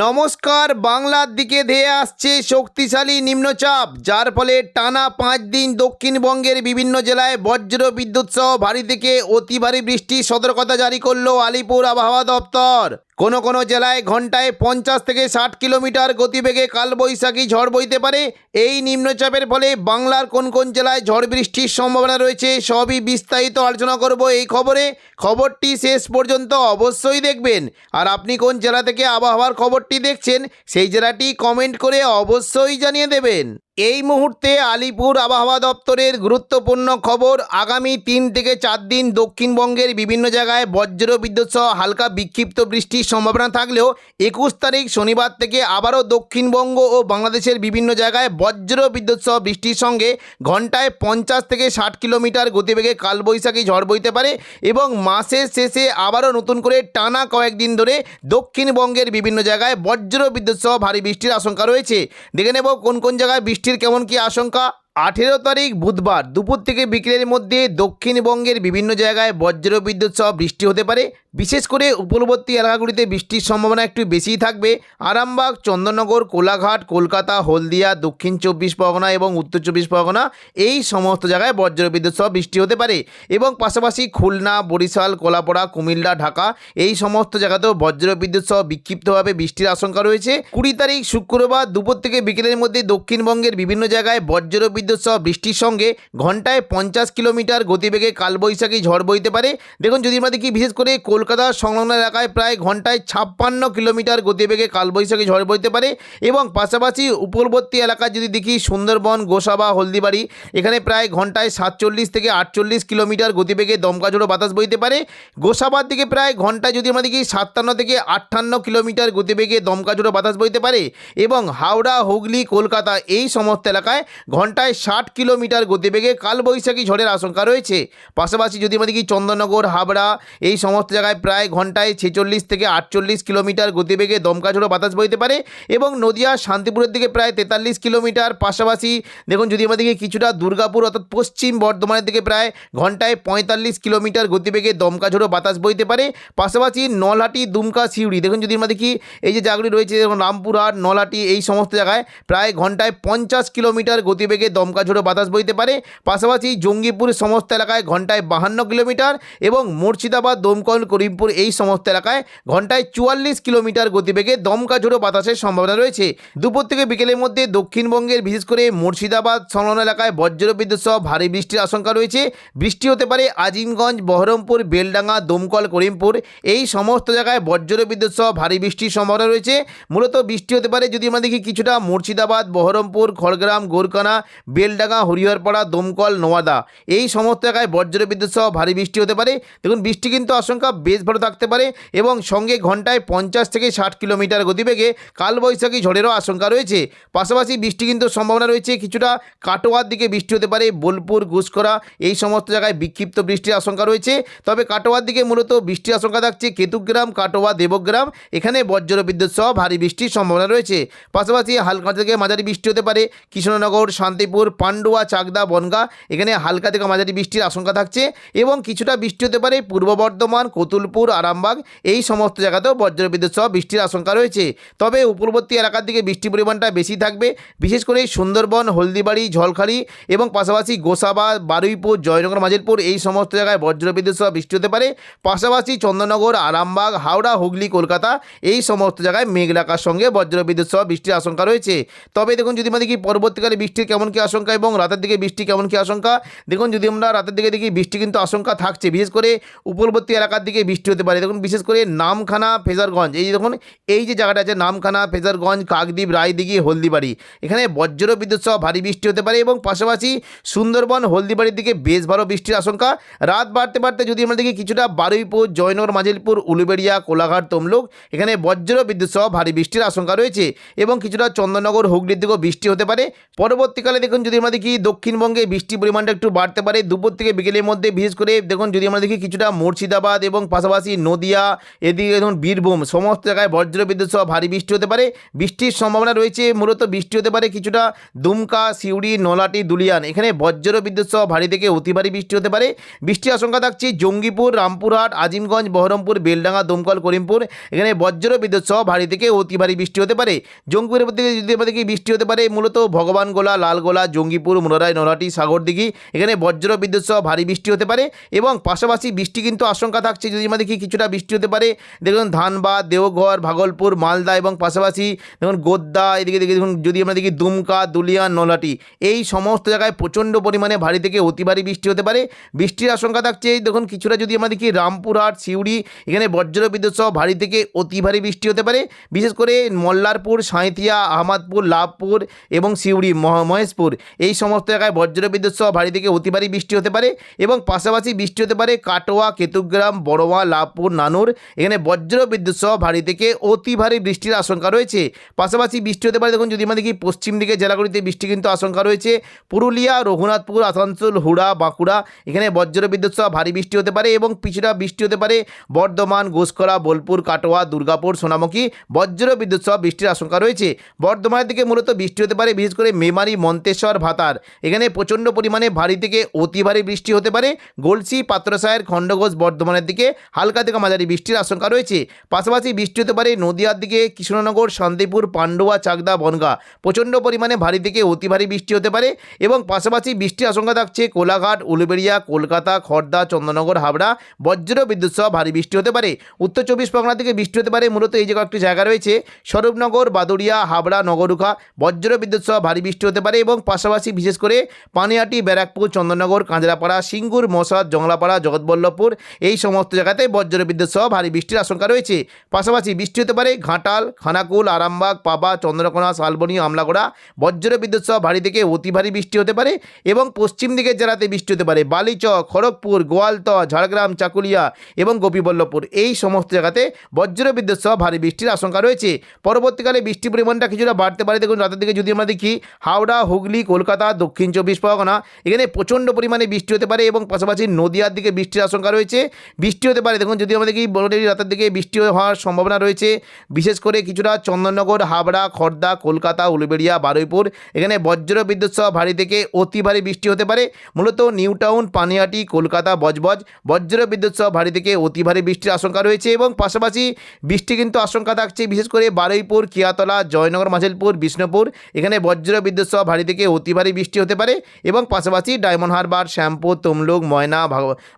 নমস্কার। বাংলার দিকে ধেয়ে আসছে শক্তিশালী নিম্নচাপ, যার ফলে টানা 5 দিন দক্ষিণবঙ্গের বিভিন্ন জেলায় বজ্র বিদ্যুৎ সহ ভারী থেকে অতি ভারী বৃষ্টির সতর্কতা জারি করলো আলিপুর আবহাওয়া দপ্তর। কোনো কোনো জেলায় ঘন্টায় 50 থেকে 60 কিলোমিটার গতিবেগে কালবৈশাখী ঝড় বইতে পারে। এই নিম্নচাপের ফলে বাংলার কোন কোন জেলায় ঝড় বৃষ্টির সম্ভাবনা রয়েছে সবই বিস্তারিত আলোচনা করব এই খবরে। খবরটি শেষ পর্যন্ত অবশ্যই দেখবেন। আর আপনি কোন জেলা থেকে আবহাওয়ার খবরটি দেখছেন সেই জেলাটি কমেন্ট করে অবশ্যই জানিয়ে দেবেন। এই মুহূর্তে আলিপুর আবহাওয়া দপ্তরের গুরুত্বপূর্ণ খবর। আগামী 3 থেকে 4 দিন দক্ষিণবঙ্গের বিভিন্ন জায়গায় বজ্র বিদ্যুৎ সহ হালকা বিক্ষিপ্ত বৃষ্টির সম্ভাবনা থাকলেও 21 তারিখ শনিবার থেকে আবারও দক্ষিণবঙ্গ ও বাংলাদেশের বিভিন্ন জায়গায় বজ্র বিদ্যুৎ সহ বৃষ্টির সঙ্গে ঘন্টায় 50 থেকে 60 কিলোমিটার গতিবেগে কালবৈশাখী ঝড় বইতে পারে এবং মাসের শেষে আবারও নতুন করে টানা কয়েকদিন ধরে দক্ষিণবঙ্গের বিভিন্ন জায়গায় বজ্র বিদ্যুৎ সহ ভারী বৃষ্টির আশঙ্কা রয়েছে। দেখে নেব কোন কোন জায়গায় বৃষ্টির কেমন কি আশঙ্কা। 18 তারিখ বুধবার দুপুর থেকে বিকেলের মধ্যে দক্ষিণবঙ্গের বিভিন্ন জায়গায় বজ্র বিদ্যুৎ সহ বৃষ্টি হতে পারে। বিশেষ করে উপকূলবর্তী এলাকাগুলিতে বৃষ্টির সম্ভাবনা একটু বেশিই থাকবে। আরামবাগ, চন্দননগর, কোলাঘাট, কলকাতা, হলদিয়া, দক্ষিণ 24 পরগনা এবং উত্তর 24 পরগনা এই সমস্ত জায়গায় বজ্র বিদ্যুৎ সহ বৃষ্টি হতে পারে এবং পাশাপাশি খুলনা, বরিশাল, কলাপাড়া, কুমিল্লা, ঢাকা এই সমস্ত জায়গাতেও বজ্র বিদ্যুৎ সহ বিক্ষিপ্তভাবে বৃষ্টির আশঙ্কা রয়েছে। 20 তারিখ শুক্রবার দুপুর থেকে বিকেলের মধ্যে দক্ষিণবঙ্গের বিভিন্ন জায়গায় বজ্র বিদ্যুৎ সহ বৃষ্টির সঙ্গে ঘন্টায় 50 কিলোমিটার গতিবেগে কালবৈশাখী ঝড় বইতে পারে। দেখুন, যদি আমরা দেখি বিশেষ করে কলকাতা সংলগ্ন এলাকায় প্রায় ঘন্টায় 56 কিলোমিটার গতিবেগে কালবৈশাখী ঝড় বইতে পারে এবং পাশাপাশি উপকূলবর্তী এলাকায় যদি দেখি সুন্দরবন, গোসাবা, হলদিবাড়ি এখানে প্রায় ঘন্টায় 47 থেকে 48 কিলোমিটার গতিবেগে দমকা ঝোড়ো বাতাস বইতে পারে। গোসাবার দিকে প্রায় ঘন্টায় যদি আমরা দেখি 57 থেকে 58 কিলোমিটার গতিবেগে দমকা ঝোড়ো বাতাস বইতে পারে এবং হাওড়া, হুগলি, কলকাতা এই সমস্ত এলাকায় ঘন্টায় 60 কিলোমিটার গতিবেগে কালবৈশাখী ঝড়ের আশঙ্কা রয়েছে। পাশাপাশি যদি আমরা দেখি চন্দননগর, হাবড়া এই সমস্ত জায়গায় প্রায় ঘন্টায় 46 থেকে 48 কিলোমিটার গতিবেগে দমকা ঝোড়ো বাতাস বইতে পারে এবং নদিয়া, শান্তিপুরের দিকে প্রায় 43 কিলোমিটার। পাশাপাশি দেখুন, যদি আমরা দেখি কিছুটা দুর্গাপুর অর্থাৎ পশ্চিম বর্ধমানের দিকে প্রায় ঘন্টায় 45 কিলোমিটার গতিবেগে দমকা ঝোড়ো বাতাস বইতে পারে। পাশাপাশি নলহাটি, দুমকা, সিউড়ি দেখুন, যদি আমরা দেখি এই যে জায়গাগুলি রয়েছে যেমন রামপুরহাট, নলহাটি এই সমস্ত জায়গায় প্রায় ঘন্টায় 50 কিলোমিটার গতিবেগে দমকা ঝোড়ো বাতাস বইতে পারে। পাশাপাশি জঙ্গিপুর সমস্ত এলাকায় ঘন্টায় 52 কিলোমিটার এবং মুর্শিদাবাদ, দমকল, করিমপুর এই সমস্ত এলাকায় ঘন্টায় 44 কিলোমিটার গতিবেগে দমকা ঝোড়ো বাতাসের সম্ভাবনা রয়েছে। দুপুর থেকে বিকেলের মধ্যে দক্ষিণবঙ্গের বিশেষ করে মুর্শিদাবাদ সংলগ্ন এলাকায় বজ্র বিদ্যুৎ সহ ভারী বৃষ্টির আশঙ্কা রয়েছে। বৃষ্টি হতে পারে আজিমগঞ্জ, বহরমপুর, বেলডাঙ্গা, দমকল, করিমপুর এই সমস্ত জায়গায় বজ্র বিদ্যুৎ সহ ভারী বৃষ্টির সম্ভাবনা রয়েছে। মূলত বৃষ্টি হতে পারে যদি আমরা দেখি কিছুটা মুর্শিদাবাদ, বহরমপুর, খড়গ্রাম, গোরকানা, বেলডাঙ্গা, হরিহরপাড়া, দমকল, নোয়াদা এই সমস্ত জায়গায় বজ্র বিদ্যুৎ সহ ভারী বৃষ্টি হতে পারে। দেখুন, বৃষ্টি কিন্তু আশঙ্কা বেশ ভালো থাকতে পারে এবং সঙ্গে ঘন্টায় 50 থেকে 60 কিলোমিটার গতিবেগে কালবৈশাখী ঝড়েরও আশঙ্কা রয়েছে। পাশাপাশি বৃষ্টি কিন্তু সম্ভাবনা রয়েছে কিছুটা কাটোয়ার দিকে বৃষ্টি হতে পারে। বোলপুর, ঘুষকরা এই সমস্ত জায়গায় বিক্ষিপ্ত বৃষ্টির আশঙ্কা রয়েছে। তবে কাটোয়ার দিকে মূলত বৃষ্টির আশঙ্কা থাকছে কেতুগ্রাম, কাটোয়া, দেবগ্রাম এখানে বজ্র বিদ্যুৎ সহ ভারী বৃষ্টির সম্ভাবনা রয়েছে। পাশাপাশি হালকা থেকে মাঝারি বৃষ্টি হতে পারে কৃষ্ণনগর, শান্তিপুর, পান্ডুয়া, চাকদা, বনগাঁ এখানে হালকা থেকে মাঝারি বৃষ্টির আশঙ্কা থাকছে এবং কিছুটা বৃষ্টি হতে পারে পূর্ব বর্ধমান, কতুলপুর, আরামবাগ এই সমস্ত জায়গাতেও বজ্র বিদ্যুৎ সহ বৃষ্টির আশঙ্কা রয়েছে। তবে উপকূলবর্তী এলাকার দিকে বৃষ্টির পরিমাণটা বেশি থাকবে, বিশেষ করে সুন্দরবন, হলদিবাড়ি, ঝলখালি এবং পাশাপাশি গোসাবা, বারুইপুর, জয়নগর, মাজিলপুর এই সমস্ত জায়গায় বজ্র বিদ্যুৎ সহ বৃষ্টি হতে পারে। পাশাপাশি চন্দননগর, আরামবাগ, হাওড়া, হুগলি, কলকাতা এই সমস্ত জায়গায় মেঘলাকার সঙ্গে বজ্র বিদ্যুৎ সহ বৃষ্টির আশঙ্কা রয়েছে। তবে দেখুন, যদি আমরা দেখি পরবর্তীকালে বৃষ্টির কেমন কি আশঙ্কা এবং রাতের দিকে বৃষ্টি কেমন কি আশঙ্কা। দেখুন, যদি আমরা রাতের দিকে দেখি বৃষ্টি কিন্তু আশঙ্কা থাকছে, বিশেষ করে উপকূলবর্তী এলাকার দিকে বৃষ্টি হতে পারে। দেখুন, বিশেষ করে নামখানা, ফেজারগঞ্জ এই যে দেখুন এই যে জায়গাটা আছে নামখানা, ফেজারগঞ্জ, কাকদ্বীপ, রায়দিঘি, হলদিবাড়ি এখানে বজ্র বিদ্যুৎ সহ ভারী বৃষ্টি হতে পারে এবং পাশাপাশি সুন্দরবন, হলদিবাড়ির দিকে বেশ ভালো বৃষ্টির আশঙ্কা। রাত বাড়তে বাড়তে যদি আমরা দেখি কিছুটা বারুইপুর, জয়নগর, মাজিলপুর, উলুবেড়িয়া, কোলাঘাট, তমলুক এখানে বজ্র বিদ্যুৎ সহ ভারী বৃষ্টির আশঙ্কা রয়েছে এবং কিছুটা চন্দননগর, হুগলির দিকেও বৃষ্টি হতে পারে। পরবর্তীকালে দেখুন দেখুন যদি আমরা দেখি দক্ষিণবঙ্গে বৃষ্টির পরিমাণটা একটু বাড়তে পারে দুপুর থেকে বিকেলের মধ্যে, বিশেষ করে দেখুন যদি আমরা দেখি কিছুটা মুর্শিদাবাদ এবং পাশাপাশি নদিয়া, এদিকে দেখুন বীরভূম সমস্ত জায়গায় বজ্রবিদ্যুৎ সহ ভারী বৃষ্টি হতে পারে। বৃষ্টির সম্ভাবনা রয়েছে, মূলত বৃষ্টি হতে পারে কিছুটা দুমকা, সিউড়ি, নলাটি, দুলিয়ান, এখানে বজ্রবিদ্যুৎ সহ ভারী থেকে অতি ভারী বৃষ্টি হতে পারে। বৃষ্টির আশঙ্কা থাকছে জঙ্গিপুর, রামপুরহাট, আজিমগঞ্জ, বহরমপুর, বেলডাঙ্গা, দমকল, করিমপুর, এখানে বজ্রবিদ্যুৎ সহ ভারী থেকে অতি ভারী বৃষ্টি হতে পারে। জঙ্গিপুরের মধ্যে যদি আমাদের বৃষ্টি হতে পারে মূলত ভগবানগোলা, লালগোলা, জঙ্গিপুর, মুরারাই, নলাটি, সাগরদিঘি, এখানে বজ্রবিদ্যুৎ সহ ভারী বৃষ্টি হতে পারে। এবং পাশাপাশি বৃষ্টি কিন্তু আশঙ্কা থাকছে যদি আমরা দেখি কিছুটা বৃষ্টি হতে পারে দেখুন ধানবাদ, দেওঘর, ভাগলপুর, মালদা এবং পাশাপাশি দেখুন গোদ্দা, এদিকে দেখুন যদি আমরা দেখি দুমকা, দুলিয়ান, নলাটি, এই সমস্ত জায়গায় প্রচণ্ড পরিমাণে ভারী থেকে অতি ভারী বৃষ্টি হতে পারে। বৃষ্টির আশঙ্কা থাকছে দেখুন কিছুটা যদি আমরা দেখি রামপুরহাট, সিউড়ি, এখানে বজ্রবিদ্যুৎ সহ ভারী থেকে অতি ভারী বৃষ্টি হতে পারে। বিশেষ করে মল্লারপুর, সাঁইথিয়া, আহমদপুর, লাভপুর এবং সিউড়ি, মহেশপুর, এই সমস্ত জায়গায় বজ্রবিদ্যুৎ সহ ভারী থেকে অতি ভারী বৃষ্টি হতে পারে। এবং পাশাপাশি বৃষ্টি হতে পারে কাটোয়া, কেতুগ্রাম, বড়োয়া, লাভপুর, নানুর, এখানে বজ্রবিদ্যুৎ সহ ভারী থেকে অতি ভারী বৃষ্টির আশঙ্কা রয়েছে। পাশাপাশি বৃষ্টি হতে পারে দেখুন যদি আমরা দেখি পশ্চিম দিকে জেলাগুলিতে বৃষ্টি কিন্তু আশঙ্কা রয়েছে। পুরুলিয়া, রঘুনাথপুর, আসানসোল, হুড়া, বাঁকুড়া, এখানে বজ্রবিদ্যুৎ সহ ভারী বৃষ্টি হতে পারে। এবং কিছুটা বৃষ্টি হতে পারে বর্ধমান, ঘোষকরা, বোলপুর, কাটোয়া, দুর্গাপুর, সোনামুখী, বজ্রবিদ্যুৎ সহ বৃষ্টির আশঙ্কা রয়েছে। বর্ধমানের দিকে মূলত বৃষ্টি হতে পারে বিশেষ করে মেমারি, মন্তেশ্বর, ভাতার, এখানে প্রচণ্ড পরিমাণে ভারী থেকে অতি ভারী বৃষ্টি হতে পারে। গলসি, পাত্রসায়ের, খণ্ডঘোষ, বর্ধমানের দিকে হালকা থেকে মাঝারি বৃষ্টির আশঙ্কা রয়েছে। পাশাপাশি বৃষ্টি হতে পারে নদিয়ার দিকে কৃষ্ণনগর, শান্তিপুর, পান্ডুয়া, চাকদা, বনগাঁ, প্রচণ্ড পরিমাণে ভারী থেকে অতি ভারী বৃষ্টি হতে পারে। এবং পাশাপাশি বৃষ্টির আশঙ্কা থাকছে কোলাঘাট, উলুবেড়িয়া, কলকাতা, খড়দা, চন্দননগর, হাবড়া, বজ্রবিদ্যুৎ সহ ভারী বৃষ্টি হতে পারে। উত্তর চব্বিশ পরগনা থেকে বৃষ্টি হতে পারে মূলত এই যে কয়েকটি জায়গা রয়েছে স্বরূপনগর, বাদুড়িয়া, হাবড়া, নগরুখা, বজ্রবিদ্যুৎ সহ ভারী বৃষ্টি হতে পারে। এবং পাশাপাশি বিশেষ করে পানিহাটি, ব্যারাকপুর, চন্দননগর, কাঁচরাপাড়া, সিঙ্গুর, মশাদ, জংলাপাড়া, জগৎবল্লভপুর, এই সমস্ত জায়গাতে বজ্রবিদ্যুৎ সহ ভারী বৃষ্টির আশঙ্কা রয়েছে। পাশাপাশি বৃষ্টি হতে পারে ঘাটাল, খানাকুল, আরামবাগ, পাবা, চন্দ্রকোনা, শালবনী, আমলাগোড়া, বজ্রবিদ্যুৎ সহ ভারী থেকে অতি ভারী বৃষ্টি হতে পারে। এবং পশ্চিম দিকের জেলাতে বৃষ্টি হতে পারে বালিচক, খড়গপুর, গোয়ালতহ, ঝাড়গ্রাম, চাকুলিয়া এবং গোপীবল্লভপুর, এই সমস্ত জায়গাতে বজ্রবিদ্যুৎ সহ ভারী বৃষ্টির আশঙ্কা রয়েছে। পরবর্তীকালে বৃষ্টির পরিমাণটা কিছুটা বাড়তে পারে দেখুন রাতের দিকে যদি আমরা দেখি হাওড়া, হুগলি, কলকাতা, দক্ষিণ চব্বিশ পরগনা, এখানে প্রচণ্ড পরিমাণে বৃষ্টি হতে পারে। এবং পাশাপাশি নদিয়ার দিকে বৃষ্টির আশঙ্কা রয়েছে। বৃষ্টি হতে পারে দেখুন যদি আমরা দেখি বড়ডেরি রাতের দিকে বৃষ্টি হওয়ার সম্ভাবনা রয়েছে বিশেষ করে কিছুটা চন্দননগর, হাবড়া, খড়দা, কলকাতা, উলুবেড়িয়া, বারুইপুর, এখানে বজ্রবিদ্যুৎ সহ ভারী থেকে অতি ভারী বৃষ্টি হতে পারে। মূলত নিউ টাউন, পানিহাটি, কলকাতা, বজবজ, বজ্রবিদ্যুৎ সহ ভারী থেকে অতি ভারী বৃষ্টির আশঙ্কা রয়েছে। এবং পাশাপাশি বৃষ্টি কিন্তু আশঙ্কা থাকছে বিশেষ করে বারুইপুর, কিয়াতলা, জয়নগর, মাঝেলপুর, বিষ্ণুপুর, এখানে বজ্রবিদ্যুৎ সহ ভারী থেকে অতি ভারী বৃষ্টি হতে পারে। এবং পাশাপাশি ডায়মন্ড হারবার, শ্যামপুর, তমলুক, ময়না,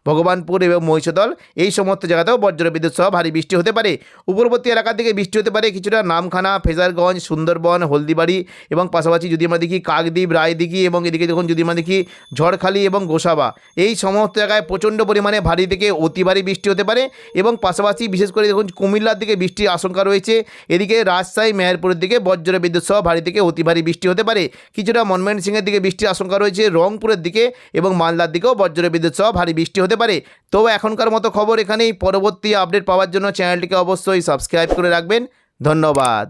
ভগবানপুর এবং মহিষদল, এই সমস্ত জায়গাতেও বজ্রবিদ্যুৎ সহ ভারী বৃষ্টি হতে পারে। উপরবর্তী এলাকার দিকে বৃষ্টি হতে পারে কিছুটা নামখানা, ফেজারগঞ্জ, সুন্দরবন, হলদিবাড়ি এবং পাশাপাশি যদি আমরা দেখি কাকদ্বীপ, রায়দিঘি এবং এদিকে দেখুন যদি আমরা দেখি ঝড়খালি এবং গোসাবা, এই সমস্ত জায়গায় প্রচণ্ড পরিমাণে ভারী থেকে অতি ভারী বৃষ্টি হতে পারে। এবং পাশাপাশি বিশেষ করে দেখুন কুমিল্লার দিকে বৃষ্টির আশঙ্কা রয়েছে। এদিকে রাজশাহী, মেহেরপুরের দিকে বজ্রবিদ্যুৎ সহ ভারী থেকে অতি ভারী বৃষ্টি হতে পারে। কিছুটা ময়মনসিংহের দিকে বৃষ্টির আশঙ্কা রয়েছে, রংপুরের দিকে এবং মালদার দিকেও বজ্রবিদ্যুৎ সহ ভারী বৃষ্টি হতে পারে। তো এখনকার মতো খবর এখানেই। পরবর্তী আপডেট পাওয়ার জন্য চ্যানেলটিকে অবশ্যই সাবস্ক্রাইব করে রাখবেন। ধন্যবাদ।